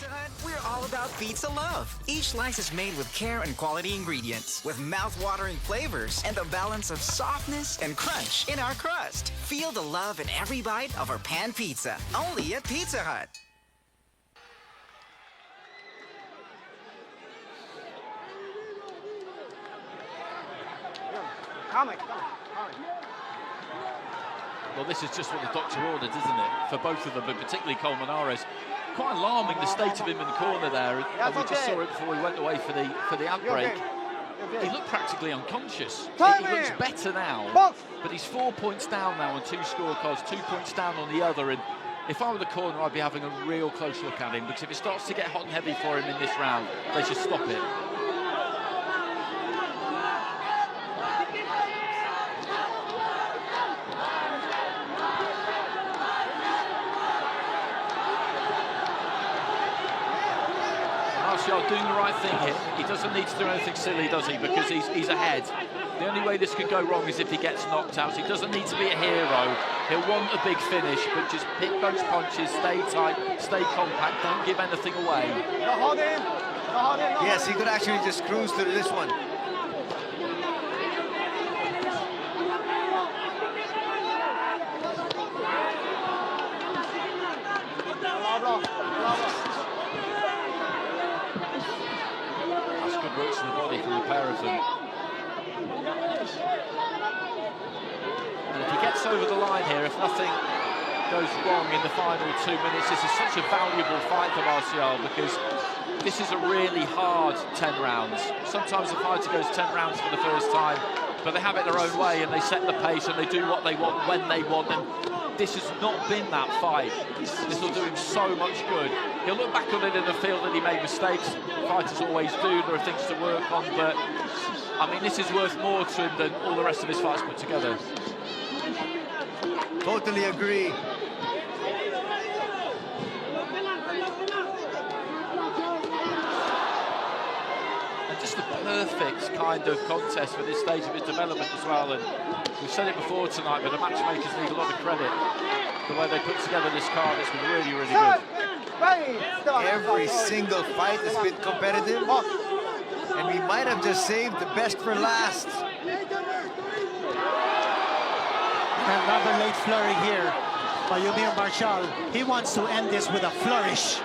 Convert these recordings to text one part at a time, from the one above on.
Pizza Hut, we're all about pizza love. Each slice is made with care and quality ingredients, with mouth-watering flavors and the balance of softness and crunch in our crust. Feel the love in every bite of our pan pizza, only at Pizza Hut. Well, this is just what the doctor ordered, isn't it? For both of them, but particularly Colmenares. Quite alarming, the state of him in the corner there. And we just saw it before he went away for the outbreak. He looked practically unconscious. He looks better now, but he's 4 points down now on 2 scorecards, 2 points down on the other. And if I were the corner, I'd be having a real close look at him, because if it starts to get hot and heavy for him in this round, they should stop it. Martial doing the right thing here. He doesn't need to do anything silly, does he? Because he's ahead. The only way this could go wrong is if he gets knocked out. So he doesn't need to be a hero. He'll want a big finish, but just pick those punches, stay tight, stay compact, don't give anything away. Yes, he could actually just cruise through this one. That's good works in the body from the pair of them. And if he gets over the line here, if nothing goes wrong in the final 2 minutes, this is such a valuable fight for Martial, because this is a really hard 10 rounds. Sometimes the fighter goes 10 rounds for the first time, but they have it their own way and they set the pace and they do what they want when they want. And this has not been that fight. This will do him so much good. He'll look back on it and feel that he made mistakes. Fighters always do. There are things to work on, but I mean, this is worth more to him than all the rest of his fights put together. Totally agree. And just the perfect kind of contest for this stage of his development as well. And we've said it before tonight, but the matchmakers need a lot of credit. The way they put together this card, it's been really, really good. Every single fight has been competitive, and we might have just saved the best for last. Another late flurry here by Yumir Marshall. He wants to end this with a flourish.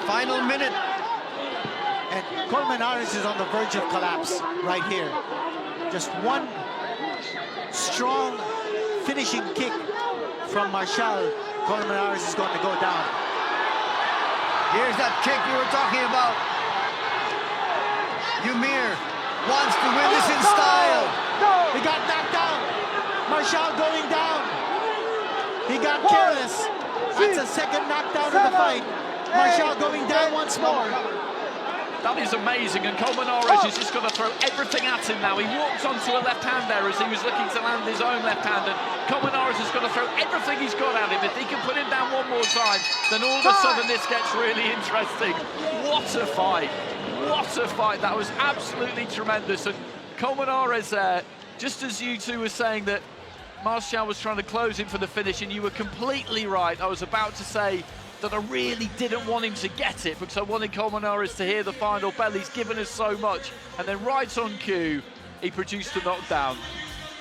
Final minute. And Colmenares is on the verge of collapse right here. Just one strong finishing kick from Marshall. Colmenares is going to go down. Here's that kick we were talking about. Yumir wants to win this in style. He got knocked down. Marshall going down. He got careless. That's a second knockdown of the fight. Marshall going down once more. That is amazing, and Colmenares is just going to throw everything at him now. He walks onto a left hand there as he was looking to land his own left hand, and Colmenares is going to throw everything he's got at him. If he can put him down one more time, then all of a sudden this gets really interesting. What a fight. What a fight. That was absolutely tremendous. And Colmenares there, just as you two were saying that Martial was trying to close him for the finish, and you were completely right. I was about to say that I really didn't want him to get it, because I wanted Colmenares to hear the final bell. He's given us so much. And then right on cue, he produced a knockdown.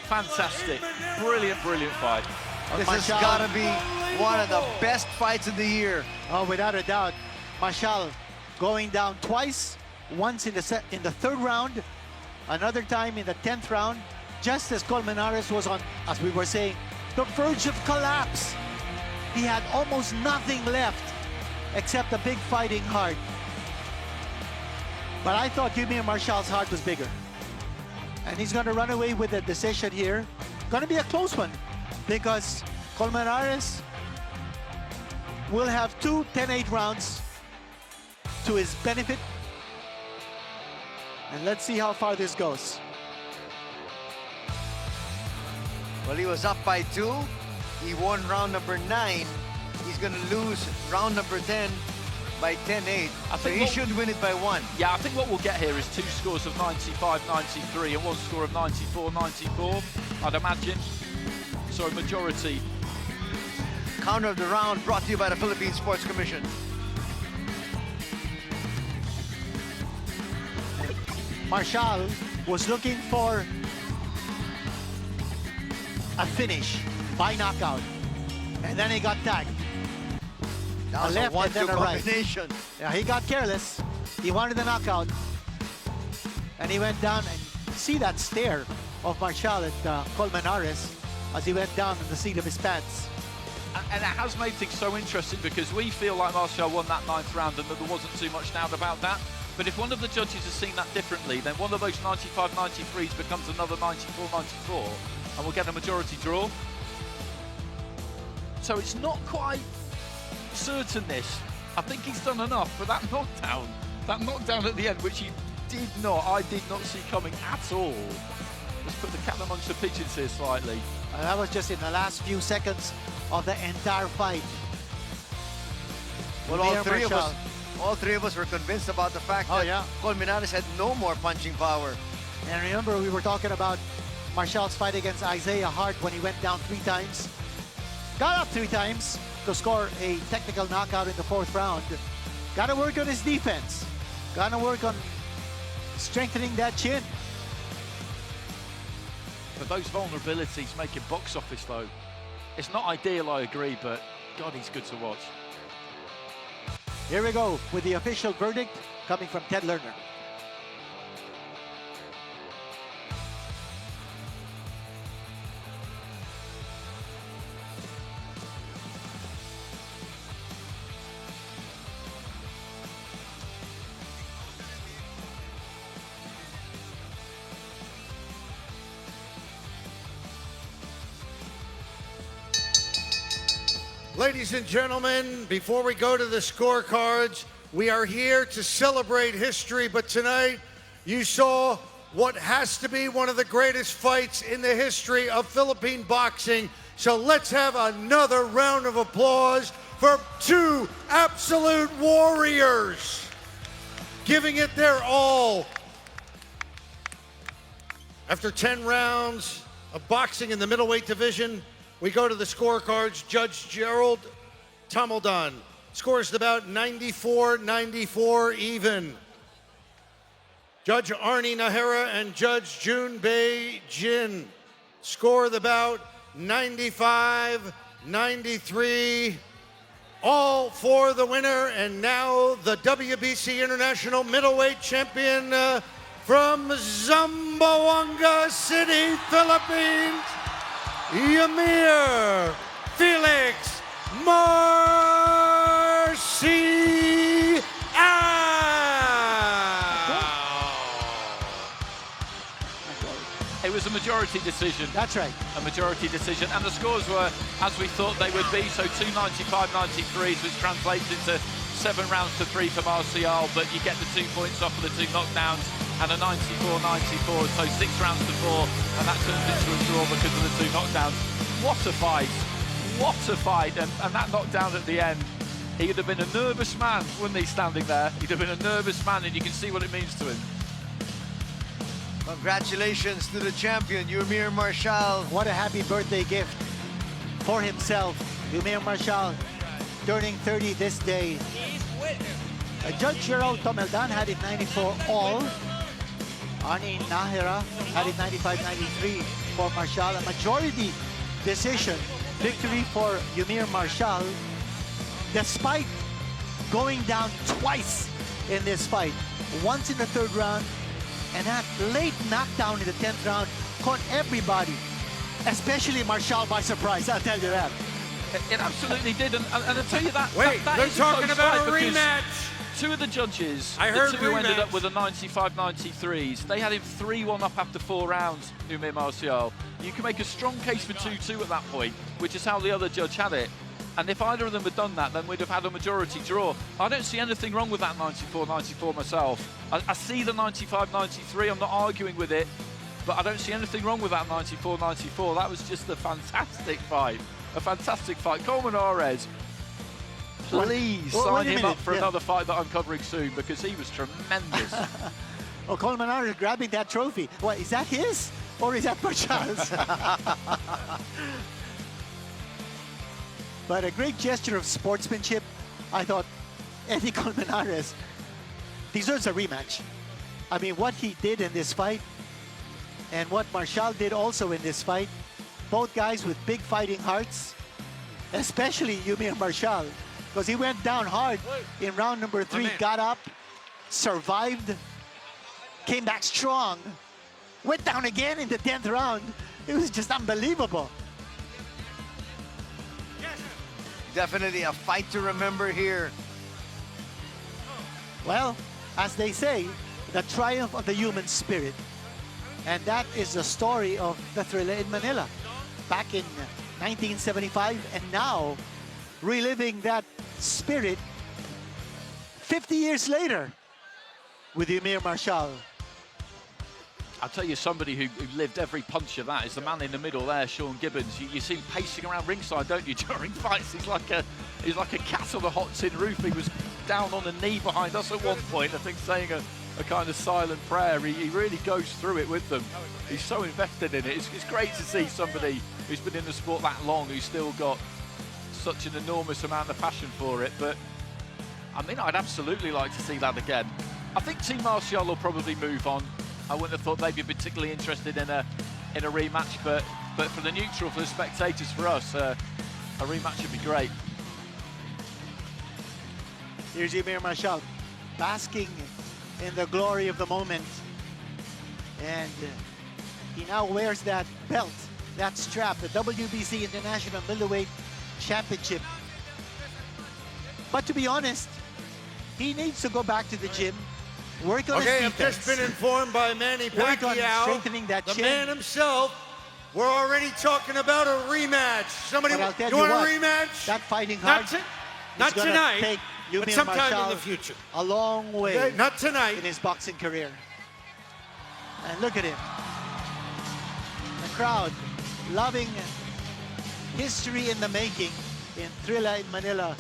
Fantastic. Brilliant, brilliant fight. This has got to be one of the best fights of the year. Oh, without a doubt. Marshall going down twice, once in the third round, another time in the 10th round, just as Colmenares was on, as we were saying, the verge of collapse. He had almost nothing left except a big fighting heart. But I thought Yumir Marshall's heart was bigger. And he's going to run away with a decision here. Going to be a close one, because Colmenares will have 2 10-8 rounds to his benefit. And let's see how far this goes. Well, he was up by 2. He won round number 9. He's going to lose round number 10 by 10-8. So he should win it by 1. Yeah, I think what we'll get here is 2 scores of 95-93 and 1 score of 94-94, I'd imagine. So a majority counter of the round brought to you by the Philippine Sports Commission. Marshall was looking for a finish by knockout. And then he got tagged. That was A a left and then 1-2 a right. combination. Yeah, he got careless. He wanted the knockout. And he went down and see that stare of Marshall at Colmenares as he went down in the seat of his pants. And it has made things so interesting because we feel like Marshall won that 9th round and that there wasn't too much doubt about that. But if one of the judges has seen that differently, then one of those 95-93s becomes another 94-94 and we'll get a majority draw. So it's not quite certain this. I think he's done enough, but that knockdown at the end, which I did not see coming at all. Let's put the cat amongst the pigeons here slightly. That was just in the last few seconds of the entire fight. Well, all three of us were convinced about the fact that Colmenares had no more punching power. And remember, we were talking about Marshall's fight against Isaiah Hart when he went down 3 times. Got up 3 times to score a technical knockout in the 4th round. Got to work on his defense. Got to work on strengthening that chin. But those vulnerabilities make him box office though. It's not ideal, I agree, but God, he's good to watch. Here we go with the official verdict coming from Ted Lerner. Ladies and gentlemen, before we go to the scorecards, we are here to celebrate history, but tonight you saw what has to be one of the greatest fights in the history of Philippine boxing. So let's have another round of applause for 2 absolute warriors, giving it their all. After 10 rounds of boxing in the middleweight division, we go to the scorecards. Judge Gerald Tamaldan scores about 94-94 even. Judge Arnie Nahara and Judge Jun Bei Jin score the bout 95-93. All for the winner, and now the WBC International Middleweight Champion from Zamboanga City, Philippines, Yamir Felix Marcial. It was a majority decision. That's right. A majority decision. And the scores were as we thought they would be. So 2 95-93s, which translates into 7 rounds to 3 for Marcial, but you get the 2 points off of the 2 knockdowns, and a 94-94, so 6 rounds to 4, and that turns into a draw because of the 2 knockdowns. What a fight. What a fight. And that knockdown at the end, he'd have been a nervous man, wouldn't he, standing there? He'd have been a nervous man, and you can see what it means to him. Congratulations to the champion, Yamir Marcial. What a happy birthday gift for himself. Yamir Marcial turning 30 this day. Judge Gerald Tamaldan had it 94 all. Arnie Nahara had it 95-93 for Marcial. A majority decision victory for Yamir Marcial, despite going down twice in this fight. Once in the 3rd round, and that late knockdown in the 10th round caught everybody, especially Marcial, by surprise, I'll tell you that. It absolutely did, and I'll tell you that. Wait, that they're is talking close about fight a because rematch. 2 of the judges, I the heard 2 who ended rematch. up with a 95-93s, they had him 3-1 up after 4 rounds, Yamir Marcial. You can make a strong case for 2-2 at that point, which is how the other judge had it. And if either of them had done that, then we'd have had a majority draw. I don't see anything wrong with that 94-94 myself. I see the 95-93, I'm not arguing with it, but I don't see anything wrong with that 94-94. That was just a fantastic fight. A fantastic fight. Colmenares, please sign him up for another fight that I'm covering soon, because he was tremendous. Oh, Colmenares grabbing that trophy. What, is that his? Or is that Marcial's? But a great gesture of sportsmanship. I thought Eddie Colmenares deserves a rematch. I mean, what he did in this fight and what Marshall did also in this fight, both guys with big fighting hearts, especially Yumir Marshall, because he went down hard in round number 3, got up, survived, came back strong, went down again in the 10th round. It was just unbelievable. Definitely a fight to remember here. Well, as they say, the triumph of the human spirit. And that is the story of the Thrilla in Manila back in 1975, and now reliving that spirit 50 years later with Yumir Marshall. I'll tell you, somebody who lived every punch of that is the man in the middle there, Sean Gibbons. You see him pacing around ringside, don't you, during fights? He's like a cat on a hot tin roof. He was down on a knee behind us at one point, I think, saying a kind of silent prayer. He really goes through it with them. He's so invested in it. It's great to see somebody who's been in the sport that long, who's still got such an enormous amount of passion for it. But, I mean, I'd absolutely like to see that again. I think Team Martial will probably move on. I wouldn't have thought they'd be particularly interested in a rematch, but for the neutral, for the spectators, for us, a rematch would be great. Here's Yumir Marshall basking in the glory of the moment, and he now wears that belt, that strap, the WBC International Middleweight Championship. But to be honest, he needs to go back to the gym, work on his defense. I've just been informed by Manny Work on Pacquiao, strengthening that the chin. man himself. We're already talking about a rematch. Somebody, But I'll tell you you want what, a rematch? that fighting hard Not is gonna tonight, take but Yumir sometime Marshall in the future. a long way Okay, not tonight. in his boxing career. And look at him. The crowd loving history in the making in Thrilla in Manila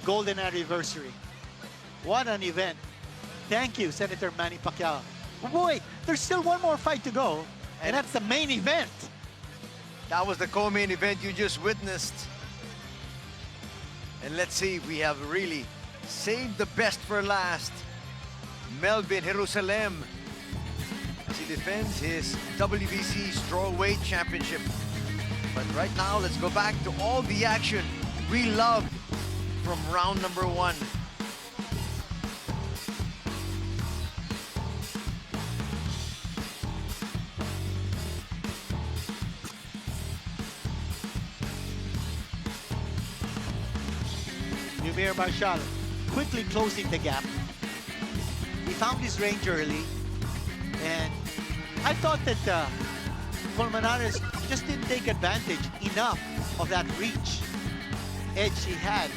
golden anniversary. What an event. Thank you, Senator Manny Pacquiao. Boy, there's still one more fight to go, and that's the main event. That was the co-main event you just witnessed. And let's see, we have really saved the best for last. Melvin Jerusalem, as he defends his WBC Strawweight Championship. But right now, let's go back to all the action we loved from round number 1. Yumir Marshall quickly closing the gap. He found his range early, and I thought that Colmenares just didn't take advantage enough of that reach edge he had.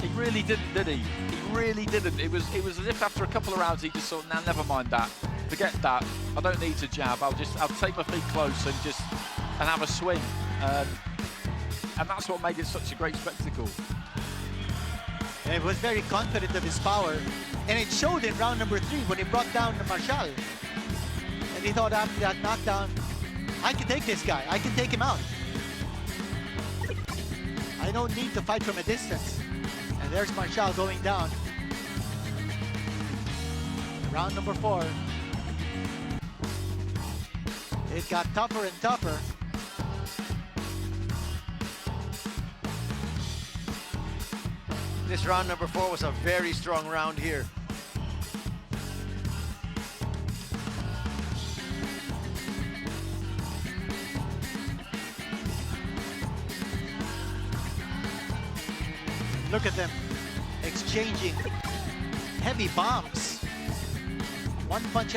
He really didn't, did he? He really didn't. It was as if after a couple of rounds he just thought, nah, never mind that. Forget that. I don't need to jab. I'll take my feet close and have a swing. And that's what made it such a great spectacle. And he was very confident of his power, and it showed in round number 3 when he brought down Marshall. And he thought after that knockdown, I can take this guy. I can take him out. I don't need to fight from a distance. And there's Marshall going down. Round number 4. It got tougher and tougher. This round number 4 was a very strong round here. Look at them exchanging heavy bombs. One punch